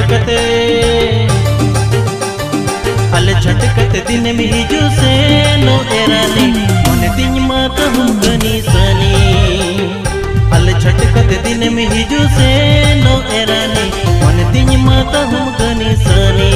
झटकते अल झटकते दिन में हिजू से नो एरानी मन तिन माता हम गनी सनी अल झटकते दिन में हिजू से नो एरानी मन तिन माता हम गनी सनी